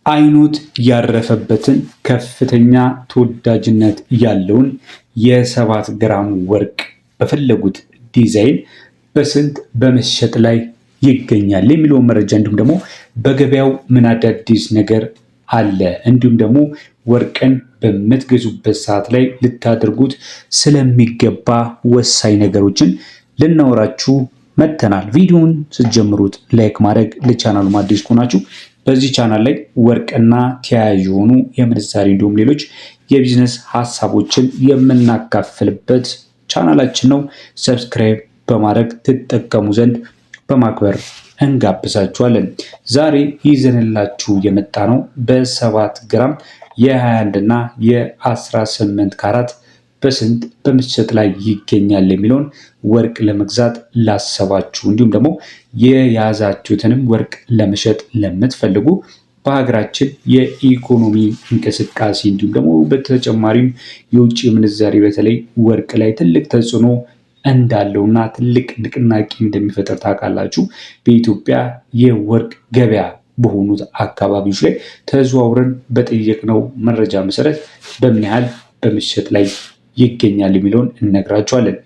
አይኖት ያረፈበትን ከፍተኛ ተወዳጅነት ያለውን የ7 ግራም ወርቅ በፈለጉት ዲዛይን በስንት በመሸጥ ላይ ይገኛል የሚለውን መረጃ እንዲሁም ደግሞ በገበያው ምን አዳዲስ ነገር አለ እንዲሁም ደግሞ ወርቅን በምትገዙበት ሰዓት ላይ ልታደርጉት ስለሚገባ ወሳኝ ነገሮችን ልናወራችሁ መጥተናል። ቪዲዮውን ስትጀምሩት ላይክ ማድረግ፣ ለቻናሉ አዲስ ከሆናችሁ በዚህ ቻናል ላይ ወርቅና ተያያዥ የሆኑ የምንዛሬ እንዲሁም ሌሎች የቢዝነስ ሀሳቦችን የምናካፍልበት ቻናላችን ነው። ሰብስክራይብ በማድረግ ትጠቀሙ ዘንድ በማክበር እንጋብዛችኋለን። ዛሬ ይዘንላችሁ የመጣ ነው በ7 ግራም የ21 እና የ18 ካራት በስንት በመሸጥ ላይ ይገኛል የሚለውን ወርቅ ለመግዛት ላሰባችሁ እንዲሁም ደግሞ የያዛችሁትንም ወርቅ ለመሸጥ ለምትፈልጉ በሀገራችን የኢኮኖሚ እንቅስቃሴ እንዲሁም ደግሞ በተጨማሪም የውጭ ምንዛሬ በተለይ ወርቅ ላይ ትልቅ ተጽዕኖ እንዳለውና ትልቅ ንቅናቄ እንደሚፈጠር ታውቃላችሁ። በኢትዮጵያ የወርቅ ገበያ በሆኑት አካባቢዎች ላይ ተዘዋውረን በጠየቅነው መረጃ መሰረት በምን ያህል በመሸጥ ላይ ይገኛል የሚለውን እነግራችኋለን።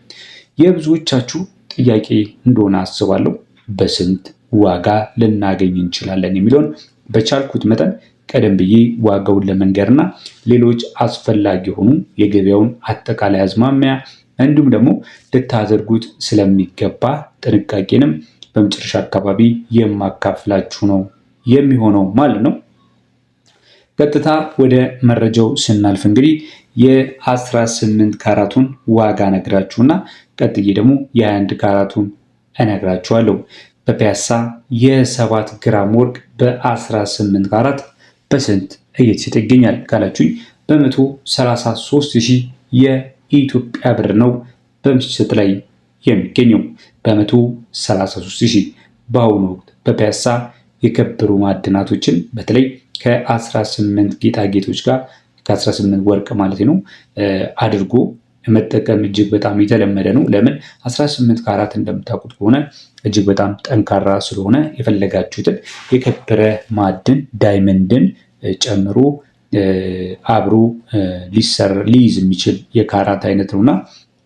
የብዙዎቻችሁ ጥያቄ እንደሆነ አስባለሁ። በስንት ዋጋ ልናገኝ እንችላለን የሚለውን በቻልኩት መጠን ቀደም ብዬ ዋጋውን ለመንገርና ሌሎች አስፈላጊ የሆኑ የገበያውን አጠቃላይ አዝማሚያ እንዲሁም ደግሞ ልታደርጉት ስለሚገባ ጥንቃቄንም በመጨረሻ አካባቢ የማካፍላችሁ ነው የሚሆነው ማለት ነው። ቀጥታ ወደ መረጃው ስናልፍ እንግዲህ የ18 ካራቱን ዋጋ ነግራችሁና ቀጥዬ ደግሞ የ21 ካራቱን እነግራችኋለሁ። በፒያሳ የ7 ግራም ወርቅ በ18 ካራት በስንት እየተሸጠ ይገኛል ካላችሁኝ በ133,000 የኢትዮጵያ ብር ነው በመሸጥ ላይ የሚገኘው። በ133,000 በአሁኑ ወቅት በፒያሳ የከበሩ ማዕድናቶችን በተለይ ከ18 ጌጣጌጦች ጋር ከ18 ወርቅ ማለት ነው አድርጎ መጠቀም እጅግ በጣም የተለመደ ነው። ለምን 18 ካራት እንደምታውቁት ከሆነ እጅግ በጣም ጠንካራ ስለሆነ የፈለጋችሁትን የከበረ ማዕድን ዳይመንድን ጨምሮ አብሮ ሊይዝ የሚችል የካራት አይነት ነውና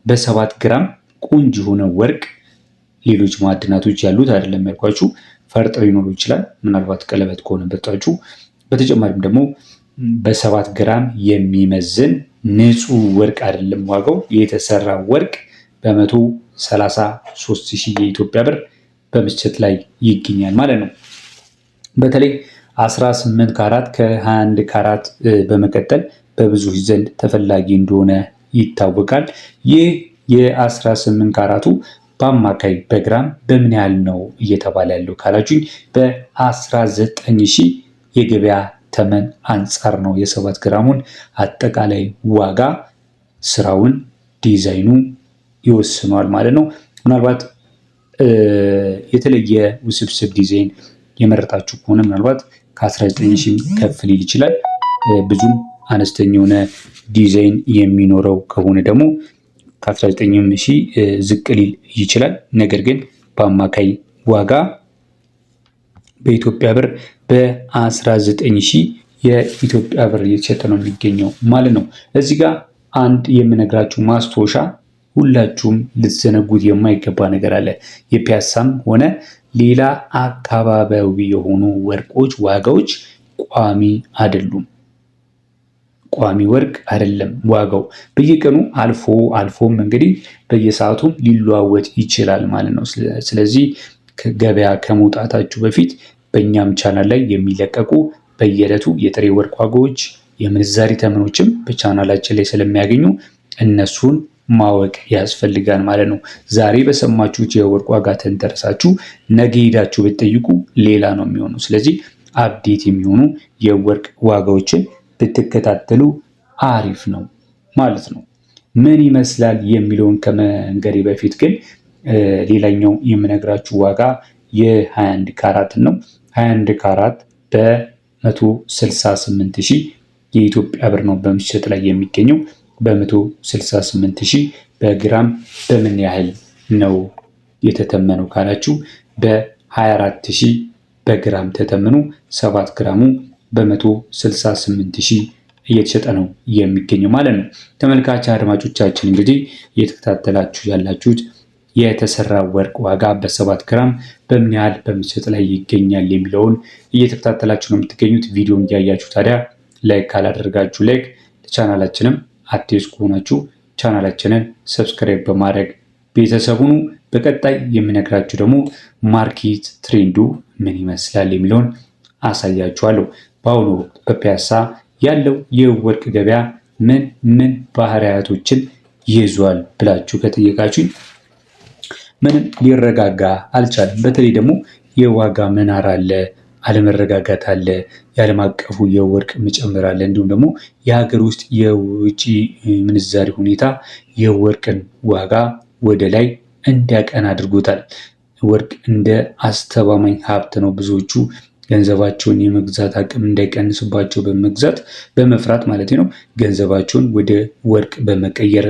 በ7 ግራም ቆንጆ የሆነ ወርቅ ሌሎች ማዕድናቶች ያሉት አይደለም ያልኳችሁ። ፈርጥ ሊኖሩ ይችላል ምናልባት ቀለበት ከሆነ በጣችሁ። በተጨማሪም ደግሞ በ7 ግራም የሚመዝን ንጹህ ወርቅ አይደለም ዋጋው የተሰራ ወርቅ በ133,000 የኢትዮጵያ ብር በመሸጥ ላይ ይገኛል ማለት ነው። በተለይ 18 ካራት ከ21 ካራት በመቀጠል በብዙዎች ዘንድ ተፈላጊ እንደሆነ ይታወቃል። ይህ የ18 ካራቱ በአማካይ በግራም በምን ያህል ነው እየተባለ ያለው ካላችሁኝ በ19,000 የገበያ ተመን አንጻር ነው የ7 ግራሙን አጠቃላይ ዋጋ ስራውን ዲዛይኑ ይወስነዋል ማለት ነው። ምናልባት የተለየ ውስብስብ ዲዛይን የመረጣችሁ ከሆነ ምናልባት ከ19,000 ከፍ ሊል ይችላል። ብዙም አነስተኛ የሆነ ዲዛይን የሚኖረው ከሆነ ደግሞ ከ19,000 ዝቅ ሊል ይችላል። ነገር ግን በአማካይ ዋጋ በኢትዮጵያ ብር በ19,000 የኢትዮጵያ ብር እየተሸጠ ነው የሚገኘው ማለት ነው። እዚህ ጋር አንድ የምነግራችሁ ማስታወሻ ሁላችሁም ልትዘነጉት የማይገባ ነገር አለ። የፒያሳም ሆነ ሌላ አካባቢያዊ የሆኑ ወርቆች ዋጋዎች ቋሚ አይደሉም። ቋሚ ወርቅ አይደለም ዋጋው በየቀኑ አልፎም እንግዲህ በየሰዓቱም ሊለዋወጥ ይችላል ማለት ነው። ስለዚህ ገበያ ከመውጣታችሁ በፊት በእኛም ቻናል ላይ የሚለቀቁ በየዕለቱ የጥሬ ወርቅ ዋጋዎች የምንዛሪ ተመኖችም በቻናላችን ላይ ስለሚያገኙ እነሱን ማወቅ ያስፈልጋል ማለት ነው። ዛሬ በሰማችሁት የወርቅ ዋጋ ተንተርሳችሁ ነገ ሄዳችሁ ብትጠይቁ ሌላ ነው የሚሆነው። ስለዚህ አፕዴት የሚሆኑ የወርቅ ዋጋዎችን ብትከታተሉ አሪፍ ነው ማለት ነው። ምን ይመስላል የሚለውን ከመንገሬ በፊት ግን ሌላኛው የምነግራችሁ ዋጋ የ21 ካራት ነው። 21 ካራት በ168,000 የኢትዮጵያ ብር ነው በመሸጥ ላይ የሚገኘው። በ168,000 በግራም በምን ያህል ነው የተተመነው ካላችሁ በ24,000 በግራም ተተምኖ 7 ግራሙ በ168,000 እየተሸጠ ነው የሚገኘው ማለት ነው። ተመልካች አድማጮቻችን እንግዲህ እየተከታተላችሁ ያላችሁት የተሰራ ወርቅ ዋጋ በ7 ግራም በምን ያህል በመሸጥ ላይ ይገኛል የሚለውን እየተከታተላችሁ ነው የምትገኙት። ቪዲዮን እያያችሁ ታዲያ ላይክ ካላደረጋችሁ ላይክ፣ ቻናላችንም አዲስ ከሆናችሁ ቻናላችንን ሰብስክራይብ በማድረግ ቤተሰብ ሁኑ። በቀጣይ የምነግራችሁ ደግሞ ማርኬት ትሬንዱ ምን ይመስላል የሚለውን አሳያችኋለሁ። በአሁኑ ወቅት በፒያሳ ያለው የወርቅ ገበያ ምን ምን ባህሪያቶችን ይዟል ብላችሁ ከጠየቃችሁኝ ምንም ሊረጋጋ አልቻለም። በተለይ ደግሞ የዋጋ መናር አለ፣ አለመረጋጋት አለ፣ የዓለም አቀፉ የወርቅ መጨመር አለ፣ እንዲሁም ደግሞ የሀገር ውስጥ የውጭ ምንዛሪ ሁኔታ የወርቅን ዋጋ ወደ ላይ እንዲያቀና አድርጎታል። ወርቅ እንደ አስተማማኝ ሀብት ነው። ብዙዎቹ ገንዘባቸውን የመግዛት አቅም እንዳይቀንስባቸው በመፍራት ማለት ነው ገንዘባቸውን ወደ ወርቅ በመቀየር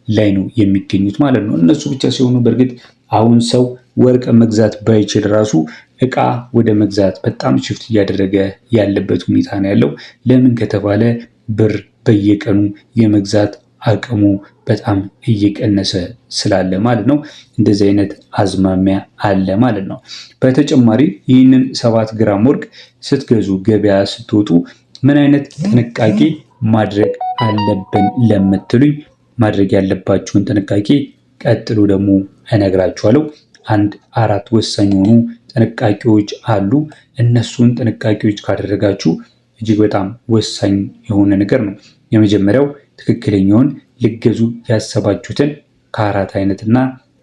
ላይ ነው የሚገኙት ማለት ነው። እነሱ ብቻ ሲሆኑ በእርግጥ አሁን ሰው ወርቅ መግዛት ባይችል ራሱ እቃ ወደ መግዛት በጣም ሽፍት እያደረገ ያለበት ሁኔታ ነው ያለው። ለምን ከተባለ ብር በየቀኑ የመግዛት አቅሙ በጣም እየቀነሰ ስላለ ማለት ነው። እንደዚህ አይነት አዝማሚያ አለ ማለት ነው። በተጨማሪ ይህንን 7 ግራም ወርቅ ስትገዙ ገበያ ስትወጡ ምን አይነት ጥንቃቄ ማድረግ አለብን ለምትሉኝ ማድረግ ያለባችሁን ጥንቃቄ ቀጥሎ ደግሞ እነግራችኋለሁ። 4 ወሳኝ የሆኑ ጥንቃቄዎች አሉ። እነሱን ጥንቃቄዎች ካደረጋችሁ እጅግ በጣም ወሳኝ የሆነ ነገር ነው። የመጀመሪያው ትክክለኛውን ልገዙ ያሰባችሁትን ካራት አይነትና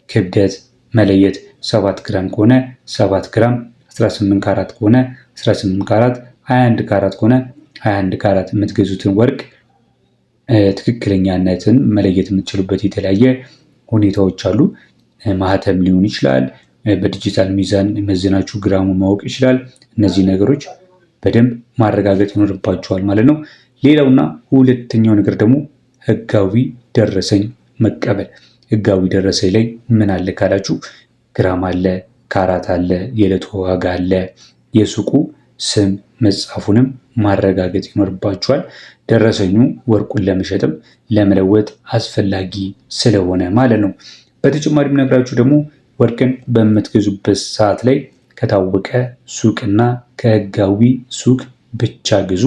ክብደት መለየት። 7 ግራም ከሆነ 7 ግራም፣ 18 ካራት ከሆነ 18 ካራት፣ 21 ካራት ከሆነ 21 ካራት የምትገዙትን ወርቅ ትክክለኛነትን መለየት የምትችሉበት የተለያየ ሁኔታዎች አሉ። ማህተም ሊሆን ይችላል። በዲጂታል ሚዛን መዝናችሁ ግራሙ ማወቅ ይችላል። እነዚህ ነገሮች በደንብ ማረጋገጥ ይኖርባችኋል ማለት ነው። ሌላውና ሁለተኛው ነገር ደግሞ ህጋዊ ደረሰኝ መቀበል። ህጋዊ ደረሰኝ ላይ ምን አለ ካላችሁ ግራም አለ፣ ካራት አለ፣ የዕለቱ ዋጋ አለ። የሱቁ ስም መጻፉንም ማረጋገጥ ይኖርባችኋል። ደረሰኙ ወርቁን ለመሸጥም ለመለወጥ አስፈላጊ ስለሆነ ማለት ነው። በተጨማሪም ነግራችሁ ደግሞ ወርቅን በምትገዙበት ሰዓት ላይ ከታወቀ ሱቅና ከህጋዊ ሱቅ ብቻ ግዙ።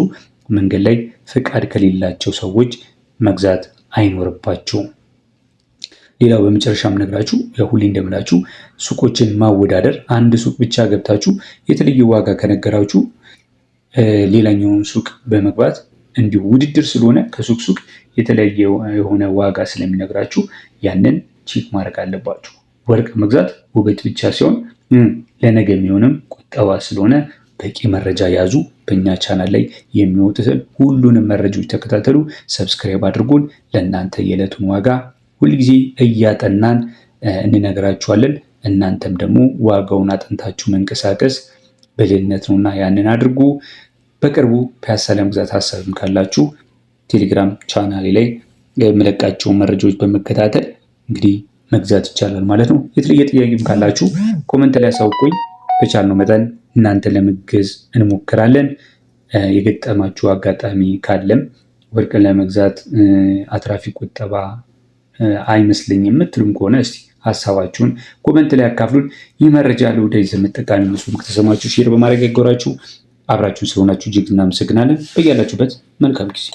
መንገድ ላይ ፍቃድ ከሌላቸው ሰዎች መግዛት አይኖርባቸውም። ሌላው በመጨረሻም ነግራችሁ ሁሌ እንደምላችሁ ሱቆችን ማወዳደር። አንድ ሱቅ ብቻ ገብታችሁ የተለየ ዋጋ ከነገራችሁ ሌላኛውን ሱቅ በመግባት እንዲሁ ውድድር ስለሆነ ከሱቅ ሱቅ የተለየ የሆነ ዋጋ ስለሚነግራችሁ ያንን ቼክ ማድረግ አለባችሁ። ወርቅ መግዛት ውበት ብቻ ሲሆን ለነገ የሚሆንም ቁጠባ ስለሆነ በቂ መረጃ ያዙ። በእኛ ቻናል ላይ የሚወጡትን ሁሉንም መረጃዎች ተከታተሉ። ሰብስክራይብ አድርጉን። ለእናንተ የዕለቱን ዋጋ ሁልጊዜ እያጠናን እንነግራችኋለን። እናንተም ደግሞ ዋጋውን አጥንታችሁ መንቀሳቀስ ብልህነት ነውና ያንን አድርጉ። በቅርቡ ፒያሳ ለመግዛት ሀሳብም ካላችሁ ቴሌግራም ቻናሌ ላይ የምለቃቸውን መረጃዎች በመከታተል እንግዲህ መግዛት ይቻላል ማለት ነው። የተለየ ጥያቄም ካላችሁ ኮመንት ላይ አሳውቁኝ። በቻልነው መጠን እናንተ ለመገዝ እንሞክራለን። የገጠማችሁ አጋጣሚ ካለም ወርቅን ለመግዛት አትራፊ ቁጠባ አይመስልኝም የምትሉም ከሆነ እስቲ ሀሳባችሁን ኮመንት ላይ አካፍሉን። ይህ መረጃ ለወዳጅ ዘመድ ጠቃሚ መስሎ ከተሰማችሁ ሼር በማድረግ ያጎራችሁ አብራችሁን ስለሆናችሁ እጅግ እናመሰግናለን። በያላችሁበት መልካም ጊዜ